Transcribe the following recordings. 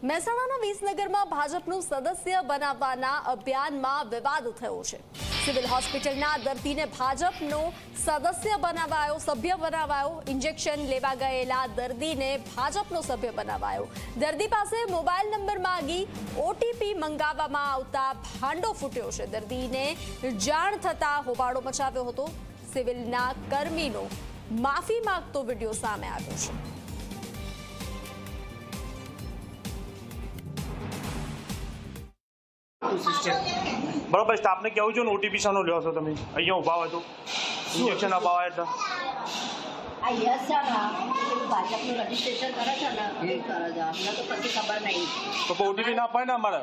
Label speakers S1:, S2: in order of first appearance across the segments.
S1: મહેસાણાના વિસનગરમાં ભાજપનું સદસ્ય બનાવવાના અભિયાનમાં વિવાદ થયો છે। સિવિલ હોસ્પિટલના દર્દીને ભાજપનો સદસ્ય બનાવાયો, સભ્ય બનાવાયો। ઇન્જેક્શન લેવા ગયેલા દર્દીને ભાજપનો સભ્ય બનાવાયો। દર્દી પાસે મોબાઈલ નંબર માંગી ઓટીપી મંગાવવામાં આવતા ભાંડો ફૂટ્યો છે। દર્દીને જાણ થતા હોબાળો મચાવ્યો હતો। સિવિલના કર્મીનો માફી માંગતો વિડીયો સામે આવ્યો છે।
S2: બરાબર સ્ટાફને કહેવું છો ને ઓટીપી શાનો લ્યો છો તમે? અહીંયા ઊભા હોય તો ઇન્જેક્શન અપાવાય એટલે
S3: આ યસ છે ને ભાજપનું રજીસ્ટ્રેશન કરે છે ને એ કરે છે, અમને તો પછી ખબર નહીં।
S2: તો ઓટીપી ના અપાય ને અમારે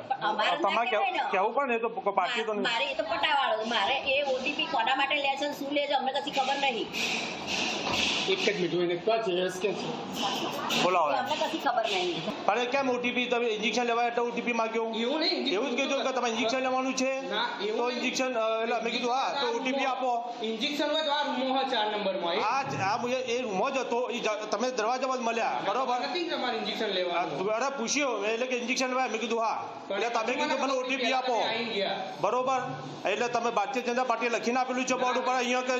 S2: તમારે કહેવું પડે ને, તો પાર્ટી તો
S3: મારે એ તો પટાવાળો, મારે એ ઓટીપી કોના માટે લે છે શું લે છે અમને કશી ખબર નહીં।
S4: એક જ મિનિટ હોય ક્યાં છે યસ કે
S2: બોલાવો
S3: અમને કશી ખબર નહીં।
S2: અરે કેમ ઓટીપી? તમે ઇન્જેક્શન લેવાય એટલે ઓટીપી માંગ્યો?
S4: એવું નહીં,
S2: એવું જ કીધું કે તમે ઇન્જેક્શન લેવાનું છે તો ઇન્જેક્શન એટલે અમે કીધું હા તો ઓટીપી આપો।
S4: ઇન્જેક્શન હોય તો આ રૂમમાં હોય 4 નંબરમાં
S2: એ રૂમો જ હતો, તમે દરવાજામાં જ મળ્યા બરોબર?
S4: નથી તમારે ઇન્જેક્શન લેવાનું?
S2: અરે પૂછ્યો એટલે કે ઇન્જેક્શન લેવાય, મેં કીધું હા, એટલે તમે કીધું મને ઓટીપી આપો બરોબર। એટલે તમે ભારતીય જનતા પાર્ટીએ લખીને આપેલું છે બોર્ડ ઉપર અહીંયા કે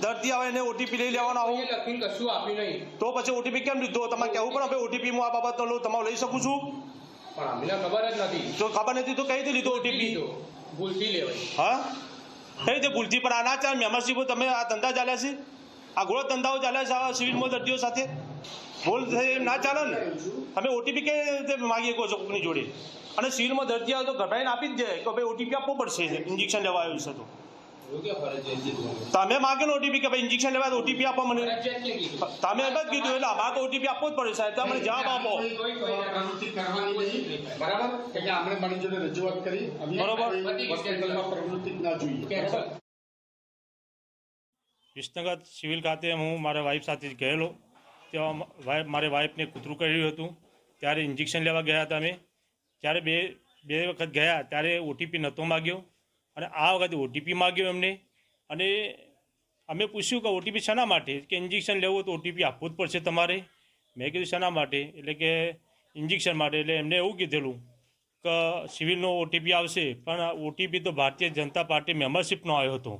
S2: દર્દી આવે એને ઓટીપી લઈ લેવાનો આવું
S4: લખીને કશું આપ્યું નહીં,
S2: તો પછી ઓટીપી કેમ લીધો? તમારે કહેવું પડે ભાઈ ઓટીપી હું આ બાબત તમારે લઈ શકું છું?
S4: પણ અમને ખબર જ નથી।
S2: તો ખબર નથી તો કઈ રીતે લીધો ઓટીપી?
S4: ભૂલથી લેવાય।
S2: હા કઈ રીતે ભૂલથી? પણ આ ના ચાલે મેમ્બરશીપ, તમે આ ધંધા ચાલ્યા છે, આ ગોળો ધંધાઓ ચાલ્યા છે આવા સિવિલમાં દર્દીઓ સાથે, બોલ ના ચાલે ને। તમે ઓટીપી કઈ રીતે માગી શકો છો કોઈની જોડે? અને સિવિલમાં દર્દી આવે તો ગભરાઈને આપી જ જાય કે ભાઈ ઓટીપી આપવો પડશે ઇન્જેક્શન લેવા આવ્યું છે તો તમે માગે ને ઓટીપી કે ભાઈ ઇન્જેક્શન લેવા ઓટીપી આપો મને, તમે એમ જ કીધું એટલે અમારે તો ઓટીપી આપવો જ પડે સાહેબ, તમે જવાબ આપો
S4: બરાબર કે આપણે મારી જોડે રજૂઆત કરી
S2: બરોબર।
S4: પ્રવૃત્તિ ના જોઈએ।
S5: વિસનગર સિવિલ ખાતે હું મારા વાઈફ સાથે ગયેલો, ત્યાં મારે વાઈફને કૂતરું કર્યું હતું, ત્યારે ઇન્જેક્શન લેવા ગયા હતા અમે। ત્યારે બે વખત ગયા ત્યારે ઓટીપી નહોતો માગ્યો અને આ વખતે ઓટીપી માગ્યો એમને। અને અમે પૂછ્યું કે ઓટીપી શાના માટે? કે ઇન્જેક્શન લેવું તો ઓટીપી આપવું જ પડશે તમારે। મેં કીધું શાના માટે? એટલે કે ઇન્જેક્શન માટે। એટલે એમને એવું કીધેલું કે સિવિલનો ઓટીપી આવશે, પણ ઓટીપી તો ભારતીય જનતા પાર્ટી મેમ્બરશીપનો આવ્યો હતો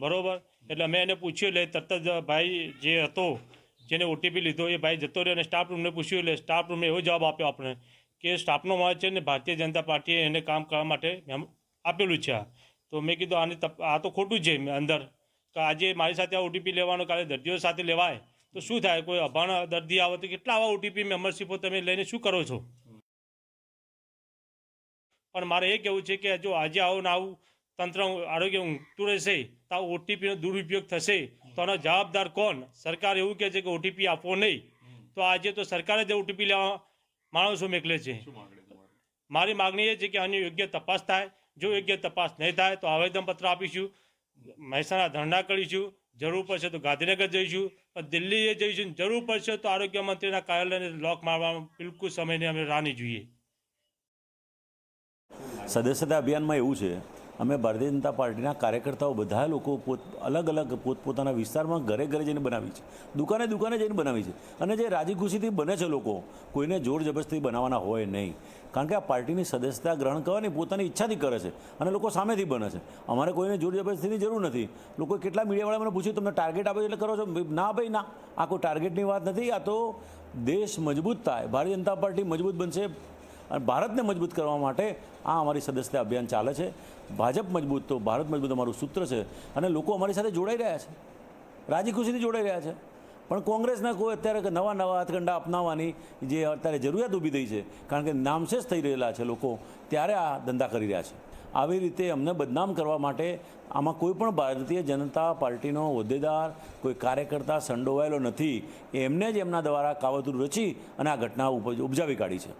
S5: બરાબર। એટલે મેં એને પૂછ્યું એટલે તરત જ ભાઈ જે હતો જેને ઓટીપી લીધો એ ભાઈ જતો રહ્યો અને સ્ટાફ રૂમને પૂછ્યું એટલે સ્ટાફ રૂમે એવો જવાબ આપ્યો આપણે કે સ્ટાફનો માલ છે ને ભારતીય જનતા પાર્ટીએ એને કામ કરવા માટે આપેલું છે। તો મેં કીધું આને આ તો ખોટું છે અંદર, કે આજે મારી સાથે આ ઓટીપી લેવાનો, કાલે દર્દીઓ સાથે લેવાય તો શું થાય? કોઈ અભાણ દર્દી આવે તો કેટલા આવા ઓટીપી મેમ્બરશીપો તમે લઈને શું કરો છો? પણ મારે એ કહેવું છે કે જો આજે આવું ને આવું તંત્ર આરોગ્ય ઊંઘતું રહેશે તો આ ઓટીપીનો દુરુપયોગ થશે તો આનો જવાબદાર કોણ? સરકાર એવું કહે છે કે ઓટીપી આપવો નહીં, તો આજે તો સરકારે જ ઓટીપી લેવા માણસો મોકલે છે। મારી માગણી એ છે કે આની યોગ્ય તપાસ થાય, જો યોગ્ય તપાસ નહીં થાય તો આવેદનપત્ર આપીશું, મહેસાણા ધરણા કરીશું, જરૂર પડશે તો ગાંધીનગર જઈશું, પણ દિલ્હીએ જઈશું, જરૂર પડશે તો આરોગ્ય મંત્રીના કાર્યાલયને લોક મારવામાં બિલકુલ સમયને અમે રાહ નહીં જોઈએ।
S6: સદસ્યતા અભિયાનમાં એવું છે, અમે ભારતીય જનતા પાર્ટીના કાર્યકર્તાઓ બધા લોકો અલગ અલગ પોતપોતાના વિસ્તારમાં ઘરે ઘરે જઈને બનાવી છે, દુકાને જઈને બનાવી છે। અને જે રાજી ખુશીથી બને છે લોકો, કોઈને જોર જબરદસ્તી બનાવવાના હોય નહીં, કારણ કે આ પાર્ટીની સદસ્યતા ગ્રહણ કરવાની પોતાની ઈચ્છાથી કરે છે અને લોકો સામેથી બને છે। અમારે કોઈને જોર જબરદસ્તીની જરૂર નથી। લોકો કેટલા મીડિયાવાળા મને પૂછ્યું તમને ટાર્ગેટ આપે એટલે કરો છો? ના ભાઈ ના, આ કોઈ ટાર્ગેટની વાત નથી। આ તો દેશ મજબૂત થાય, ભારતીય જનતા પાર્ટી મજબૂત બનશે અને ભારતને મજબૂત કરવા માટે આ અમારી સદસ્યતા અભિયાન ચાલે છે। ભાજપ મજબૂત તો ભારત મજબૂત અમારું સૂત્ર છે અને લોકો અમારી સાથે જોડાઈ રહ્યા છે, રાજી ખુશીથી જોડાઈ રહ્યા છે। પણ કોંગ્રેસના કોઈ અત્યારે નવા હાથકંડા અપનાવવાની જે અત્યારે જરૂરિયાત ઊભી થઈ છે, કારણ કે નામશેષ થઈ રહેલા છે લોકો, ત્યારે આ ધંધા કરી રહ્યા છે। આવી રીતે અમને બદનામ કરવા માટે આમાં કોઈ પણ ભારતીય જનતા પાર્ટીનો હોદ્દેદાર, કોઈ કાર્યકર્તા સંડોવાયેલો નથી। એમને જ એમના દ્વારા કાવતરું રચી અને આ ઘટના ઉપજાવી કાઢી છે।